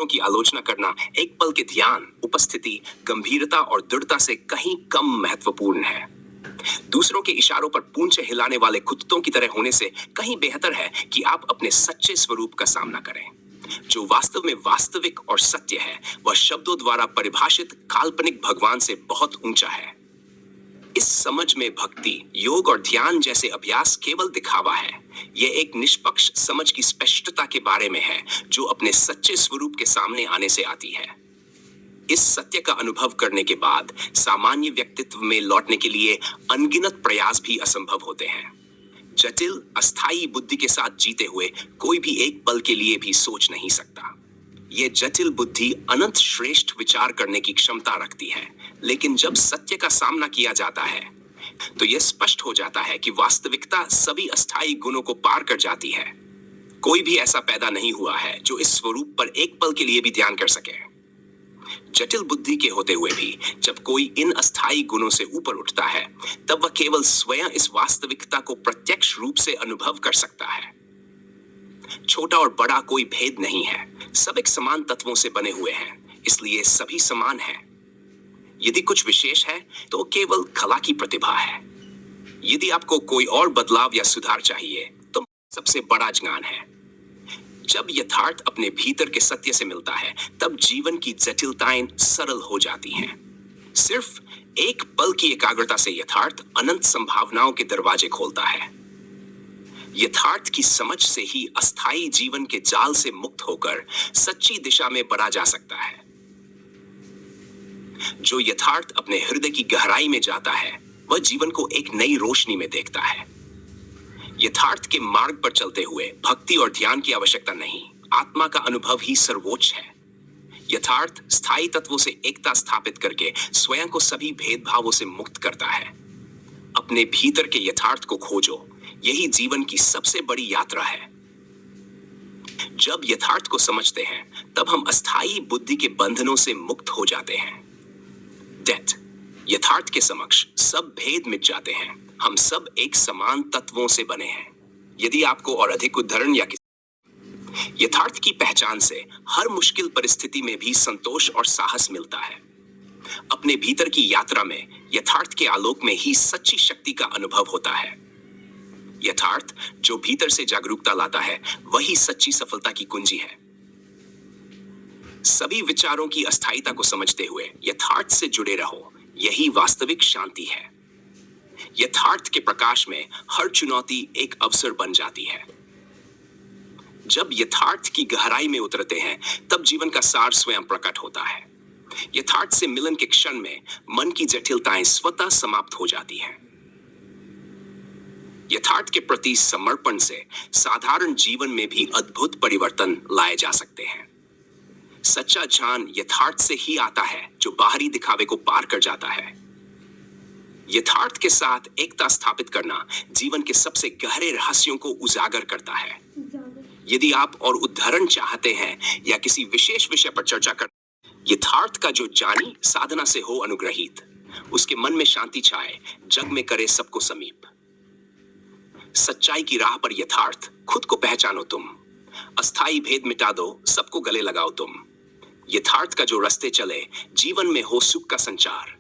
दूसरों की आलोचना करना एक पल के ध्यान, उपस्थिति, गंभीरता और दृढ़ता से कहीं कम महत्वपूर्ण है। दूसरों के इशारों पर पूंछे हिलाने वाले कुत्तों की तरह होने से कहीं बेहतर है कि आप अपने सच्चे स्वरूप का सामना करें। जो वास्तव में वास्तविक और सत्य है, वह शब्दों द्वारा परिभाषित काल्पनिक भगवान से बहुत ऊंचा है। इस समझ में भक्ति, योग और ध्यान जैसे अभ्यास केवल दिखावा है। यह एक निष्पक्ष समझ की स्पष्टता के बारे में है जो अपने सच्चे स्वरूप के सामने आने से आती है। इस सत्य का अनुभव करने के बाद सामान्य व्यक्तित्व में लौटने के लिए अनगिनत प्रयास भी असंभव होते हैं। जटिल, अस्थायी बुद्धि के साथ जीते हुए कोई भी एक पल के लिए भी सोच नहीं सकता। यह जटिल बुद्धि अनंत श्रेष्ठ विचार करने की क्षमता रखती है, लेकिन जब सत्य का सामना किया जाता है तो यह स्पष्ट हो जाता है कि वास्तविकता सभी अस्थायी गुणों को पार कर जाती है। कोई भी ऐसा पैदा नहीं हुआ है जो इस स्वरूप पर एक पल के लिए भी ध्यान कर सके। जटिल बुद्धि के होते हुए भी जब कोई इन अस्थायी गुणों से ऊपर उठता है, तब वह केवल स्वयं इस वास्तविकता को प्रत्यक्ष रूप से अनुभव कर सकता है। छोटा और बड़ा कोई भेद नहीं है, सब एक समान तत्वों से बने हुए हैं, इसलिए सभी समान हैं। यदि कुछ विशेष है तो केवल कला की प्रतिभा है। यदि आपको कोई और बदलाव या सुधार चाहिए तो सबसे बड़ा ज्ञान है। जब यथार्थ अपने भीतर के सत्य से मिलता है, तब जीवन की जटिलताएं सरल हो जाती हैं। सिर्फ एक पल की एकाग्रता से यथार्थ अनंत संभावनाओं के दरवाजे खोलता है। यथार्थ की समझ से ही अस्थायी जीवन के जाल से मुक्त होकर सच्ची दिशा में बढ़ा जा सकता है। जो यथार्थ अपने हृदय की गहराई में जाता है, वह जीवन को एक नई रोशनी में देखता है। यथार्थ के मार्ग पर चलते हुए भक्ति और ध्यान की आवश्यकता नहीं, आत्मा का अनुभव ही सर्वोच्च है। यथार्थ स्थायी तत्वों से एकता स्थापित करके स्वयं को सभी भेदभावों से मुक्त करता है। अपने भीतर के यथार्थ को खोजो, यही जीवन की सबसे बड़ी यात्रा है। जब यथार्थ को समझते हैं, तब हम अस्थायी बुद्धि के बंधनों से मुक्त हो जाते हैं। डेथ, यथार्थ के समक्ष सब भेद मिट जाते हैं। हम सब एक समान तत्वों से बने हैं। यदि आपको और अधिक उदाहरण या यथार्थ की पहचान से हर मुश्किल परिस्थिति में भी संतोष और साहस मिलता है। अपने भीतर की यात्रा में यथार्थ के आलोक में ही सच्ची शक्ति का अनुभव होता है। यथार्थ जो भीतर से जागरूकता लाता है, वही सच्ची सफलता की कुंजी है। सभी विचारों की अस्थायीता को समझते हुए यथार्थ से जुड़े रहो, यही वास्तविक शांति है। यथार्थ के प्रकाश में हर चुनौती एक अवसर बन जाती है। जब यथार्थ की गहराई में उतरते हैं, तब जीवन का सार स्वयं प्रकट होता है। यथार्थ से मिलन के क्षण में मन की जटिलताएं स्वतः समाप्त हो जाती हैं। यथार्थ के प्रति समर्पण से साधारण जीवन में भी अद्भुत परिवर्तन लाए जा सकते हैं। सच्चा ज्ञान यथार्थ से ही आता है, जो बाहरी दिखावे को पार कर जाता है। यथार्थ के साथ एकता स्थापित करना जीवन के सबसे गहरे रहस्यों को उजागर करता है। यदि आप और उदाहरण चाहते हैं या किसी विशेष विषय पर चर्चा कर, यथार्थ का जो जानी साधना से हो अनुग्रहित, उसके मन में शांति छाए, जग में करे सबको समीप। सच्चाई की राह पर यथार्थ, खुद को पहचानो तुम। अस्थाई भेद मिटा दो, सबको गले लगाओ तुम। यथार्थ का जो रास्ते चले, जीवन में हो सुख का संचार।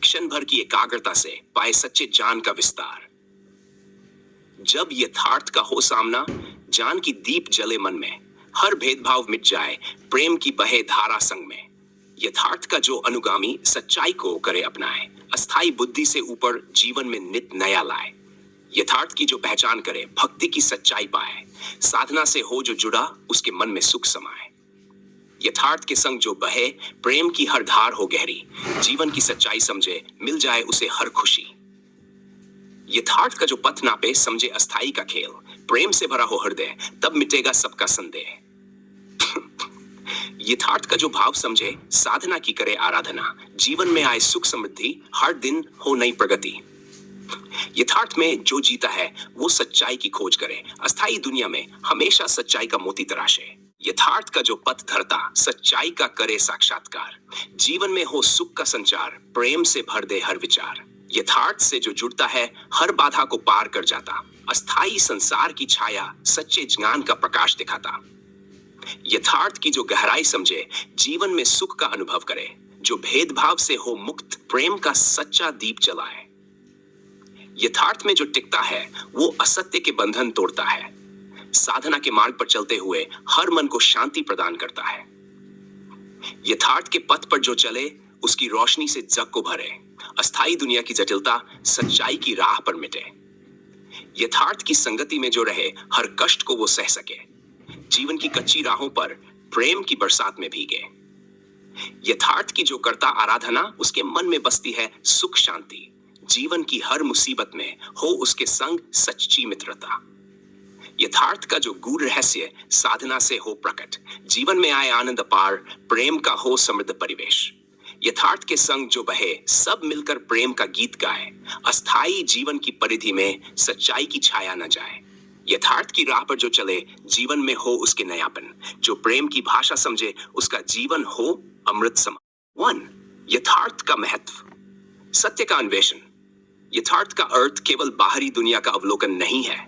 क्षण भर की एकाग्रता से पाए सच्चे ज्ञान का विस्तार। जब यथार्थ का हो सामना, ज्ञान की दीप जले मन में, हर भेदभाव मिट जाए, प्रेम की बहे धारा संग में। यथार्थ का जो अनुगामी सच्चाई को करे अपनाए, अस्थाई बुद्धि से ऊपर जीवन में नित नया लाए। यथार्थ की जो पहचान करे, भक्ति की सच्चाई पाए, साधना से हो जो जुड़ा, उसके मन में सुख समाए। यथार्थ के संग जो बहे, प्रेम की हर धार हो गहरी, जीवन की सच्चाई समझे, मिल जाए उसे हर खुशी। यथार्थ का जो पथ नापे, समझे अस्थाई का खेल, प्रेम से भरा हो हृदय, तब मिटेगा सबका संदेह। यथार्थ का जो भाव समझे, साधना की करे आराधना, जीवन में आए सुख समृद्धि, हर दिन हो नई प्रगति। यथार्थ में जो जीता है, वो सच्चाई की खोज करे, अस्थाई दुनिया में हमेशा सच्चाई का मोती तराशे। यथार्थ का जो पथ धरता, सच्चाई का करे साक्षात्कार, जीवन में हो सुख का संचार, प्रेम से भर दे हर विचार। यथार्थ से जो जुड़ता है, हर बाधा को पार कर जाता, अस्थाई संसार की छाया, सच्चे ज्ञान का प्रकाश दिखाता। यथार्थ की जो गहराई समझे, जीवन में सुख का अनुभव करे, जो भेदभाव से हो मुक्त, प्रेम का सच्चा दीप जलाए। यथार्थ में जो टिकता है वो असत्य के बंधन तोड़ता है, साधना के मार्ग पर चलते हुए हर मन को शांति प्रदान करता है। यथार्थ के पथ पर जो चले उसकी रोशनी से जग को भरे, अस्थाई दुनिया की जटिलता सच्चाई की राह पर मिटे। यथार्थ की संगति में जो रहे हर कष्ट को वो सह सके, जीवन की कच्ची राहों पर प्रेम की बरसात में भीगे। यथार्थ की जो करता आराधना, उसके मन में बसती है सुख शांति, जीवन की हर मुसीबत में हो उसके संग सच्ची मित्रता। यथार्थ का जो गूढ़ रहस्य साधना से हो प्रकट, जीवन में आए आनंद अपार, प्रेम का हो समृद्ध परिवेश। यथार्थ के संग जो बहे सब मिलकर प्रेम का गीत गाए, अस्थाई जीवन की परिधि में सच्चाई की छाया न जाए। यथार्थ की राह पर जो चले जीवन में हो उसके नयापन, जो प्रेम की भाषा समझे उसका जीवन हो अमृत समान। 1. यथार्थ का महत्व। सत्य का अन्वेषण। यथार्थ का अर्थ केवल बाहरी दुनिया का अवलोकन नहीं है,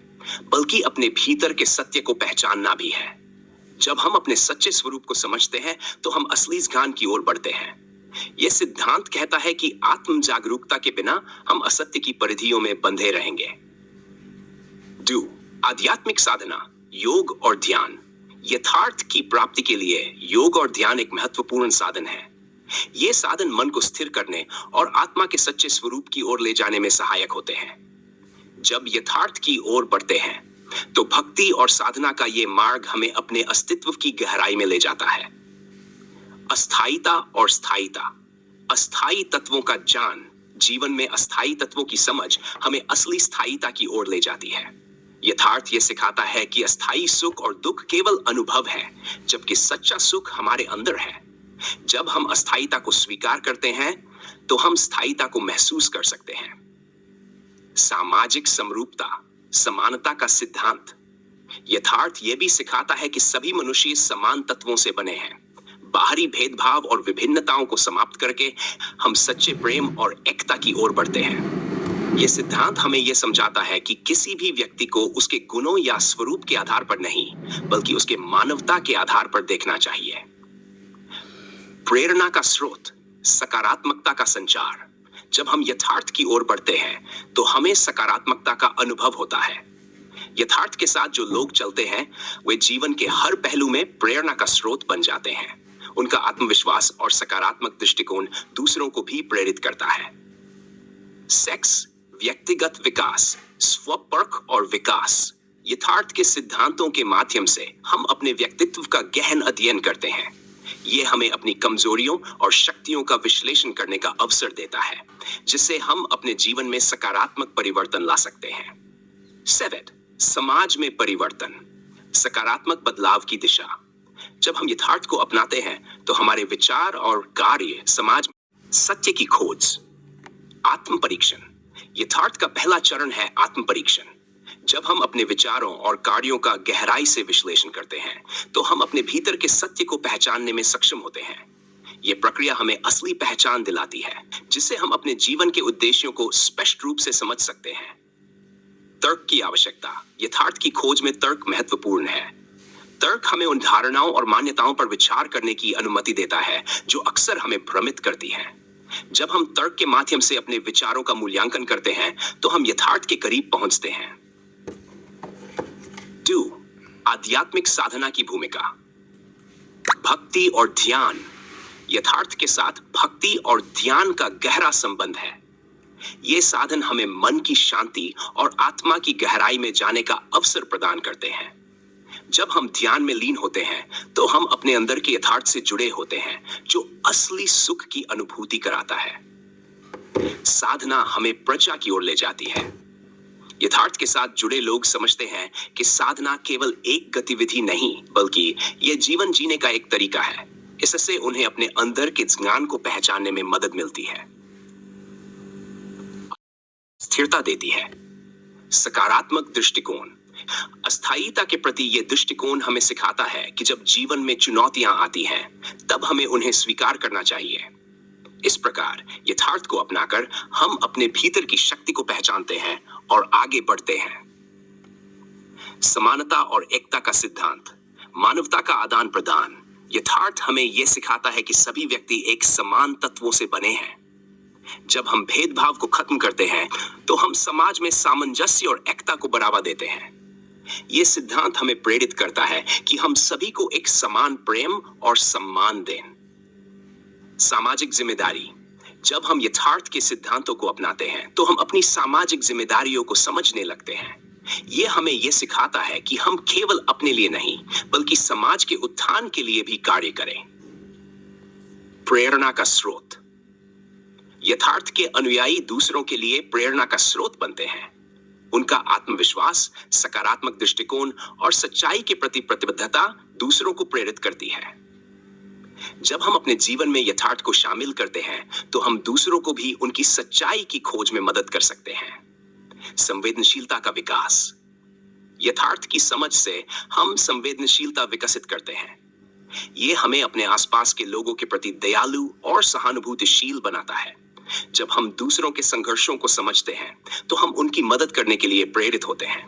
बल्कि अपने भीतर के सत्य को पहचानना भी है। जब हम अपने सच्चे स्वरूप को समझते हैं तो हम असली ज्ञान की ओर बढ़ते हैं। यह सिद्धांत कहता है कि आत्म जागरूकता के बिना हम असत्य की परिधियों में बंधे रहेंगे। 2. आध्यात्मिक साधना, योग और ध्यान। यथार्थ की प्राप्ति के लिए योग और ध्यान एक महत्वपूर्ण साधन है। ये साधन मन को स्थिर करने और आत्मा के सच्चे स्वरूप की ओर ले जाने में सहायक होते हैं। जब यथार्थ की ओर बढ़ते हैं तो भक्ति और साधना का ये मार्ग हमें अपने अस्तित्व की गहराई में ले जाता है। अस्थायीता और स्थायीता। अस्थायी तत्वों का ज्ञान, जीवन में अस्थायी तत्वों की समझ हमें असली स्थायीता की ओर ले जाती है। यथार्थ ये सिखाता है कि अस्थायी सुख और दुख केवल अनुभव है, जबकि सच्चा सुख हमारे अंदर है। जब हम अस्थायीता को स्वीकार करते हैं तो हम स्थायीता को महसूस कर सकते हैं। सामाजिक समरूपता, समानता का सिद्धांत। यथार्थ यह भी सिखाता है कि सभी मनुष्य समान तत्वों से बने हैं। बाहरी भेदभाव और विभिन्नताओं को समाप्त करके हम सच्चे प्रेम और एकता की ओर बढ़ते हैं। यह सिद्धांत हमें यह समझाता है कि किसी भी व्यक्ति को उसके गुणों या स्वरूप के आधार पर नहीं, बल्कि उसके मानवता के आधार पर देखना चाहिए। प्रेरणा का स्रोत, सकारात्मकता का संचार। जब हम यथार्थ की ओर बढ़ते हैं तो हमें सकारात्मकता का अनुभव होता है। यथार्थ के साथ जो लोग चलते हैं वे जीवन के हर पहलू में प्रेरणा का स्रोत बन जाते हैं। उनका आत्मविश्वास और सकारात्मक दृष्टिकोण दूसरों को भी प्रेरित करता है। सेक्स, व्यक्तिगत विकास, स्वपर्क और विकास। यथार्थ के सिद्धांतों के माध्यम से हम अपने व्यक्तित्व का गहन अध्ययन करते हैं। ये हमें अपनी कमजोरियों और शक्तियों का विश्लेषण करने का अवसर देता है, जिससे हम अपने जीवन में सकारात्मक परिवर्तन ला सकते हैं। 7. समाज में परिवर्तन, सकारात्मक बदलाव की दिशा। जब हम यथार्थ को अपनाते हैं तो हमारे विचार और कार्य समाज में सत्य की खोज। आत्म परीक्षण। यथार्थ का पहला चरण है आत्म परीक्षण। जब हम अपने विचारों और कार्यों का गहराई से विश्लेषण करते हैं तो हम अपने भीतर के सत्य को पहचानने में सक्षम होते हैं। यह प्रक्रिया हमें असली पहचान दिलाती है, जिससे हम अपने जीवन के उद्देश्यों को स्पष्ट रूप से समझ सकते हैं। तर्क की आवश्यकता। यथार्थ की खोज में तर्क महत्वपूर्ण है। तर्क हमें उन धारणाओं और मान्यताओं पर विचार करने की अनुमति देता है जो अक्सर हमें भ्रमित करती हैं। जब हम तर्क के माध्यम से अपने विचारों का मूल्यांकन करते हैं तो हम यथार्थ के करीब पहुंचते हैं। 2. आध्यात्मिक साधना की भूमिका, भक्ति और ध्यान। यथार्थ के साथ भक्ति और ध्यान का गहरा संबंध है। ये साधन हमें मन की शांति और आत्मा की गहराई में जाने का अवसर प्रदान करते हैं। जब हम ध्यान में लीन होते हैं तो हम अपने अंदर के यथार्थ से जुड़े होते हैं, जो असली सुख की अनुभूति कराता है। साधना हमें प्रज्ञा की ओर ले जाती है। यथार्थ के साथ जुड़े लोग समझते हैं कि साधना केवल एक गतिविधि नहीं, बल्कि यह जीवन जीने का एक तरीका है। इससे उन्हें अपने अंदर के ज्ञान को पहचानने में मदद मिलती है। स्थिरता देती है। सकारात्मक दृष्टिकोण। अस्थायीता के प्रति यह दृष्टिकोण हमें सिखाता है कि जब जीवन में चुनौतियां आती हैं, तब हमें उन्हें स्वीकार करना चाहिए। इस प्रकार यथार्थ को अपनाकर हम अपने भीतर की शक्ति को पहचानते हैं और आगे बढ़ते हैं। समानता और एकता का सिद्धांत। मानवता का आदान प्रदान। यथार्थ हमें यह सिखाता है कि सभी व्यक्ति एक समान तत्वों से बने हैं। जब हम भेदभाव को खत्म करते हैं तो हम समाज में सामंजस्य और एकता को बढ़ावा देते हैं। यह सिद्धांत हमें प्रेरित करता है कि हम सभी को एक समान प्रेम और सम्मान दें। सामाजिक जिम्मेदारी। जब हम यथार्थ के सिद्धांतों को अपनाते हैं तो हम अपनी सामाजिक जिम्मेदारियों को समझने लगते हैं। यह हमें यह सिखाता है कि हम केवल अपने लिए नहीं बल्कि समाज के उत्थान के लिए भी कार्य करें। प्रेरणा का स्रोत। यथार्थ के अनुयायी दूसरों के लिए प्रेरणा का स्रोत बनते हैं। उनका आत्मविश्वास, सकारात्मक दृष्टिकोण और सच्चाई के प्रति प्रतिबद्धता दूसरों को प्रेरित करती है। जब हम अपने जीवन में यथार्थ को शामिल करते हैं तो हम दूसरों को भी उनकी सच्चाई की खोज में मदद कर सकते हैं। संवेदनशीलता का विकास। यथार्थ की समझ से हम संवेदनशीलता विकसित करते हैं। यह हमें अपने आसपास के लोगों के प्रति दयालु और सहानुभूतिशील बनाता है। जब हम दूसरों के संघर्षों को समझते हैं तो हम उनकी मदद करने के लिए प्रेरित होते हैं।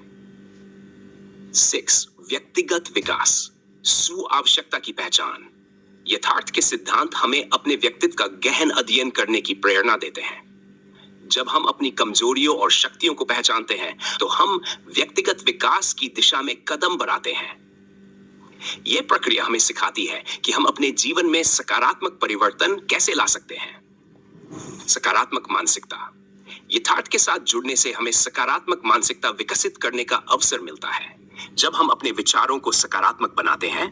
6. व्यक्तिगत विकास, स्व आवश्यकता की पहचान। यथार्थ के सिद्धांत हमें अपने व्यक्तित्व का गहन अध्ययन करने की प्रेरणा देते हैं। जब हम अपनी कमजोरियों और शक्तियों को पहचानते हैं तो हम व्यक्तिगत विकास की दिशा में कदम बढ़ाते हैं। यह प्रक्रिया हमें सिखाती है कि हम अपने जीवन में सकारात्मक परिवर्तन कैसे ला सकते हैं। सकारात्मक मानसिकता। यथार्थ के साथ जुड़ने से हमें सकारात्मक मानसिकता विकसित करने का अवसर मिलता है। जब हम अपने विचारों को सकारात्मक बनाते हैं,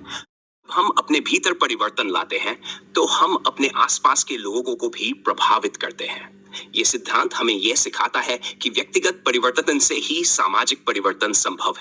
हम अपने भीतर परिवर्तन लाते हैं तो हम अपने आसपास के लोगों को भी प्रभावित करते हैं। यह सिद्धांत हमें यह सिखाता है कि व्यक्तिगत परिवर्तन से ही सामाजिक परिवर्तन संभव है।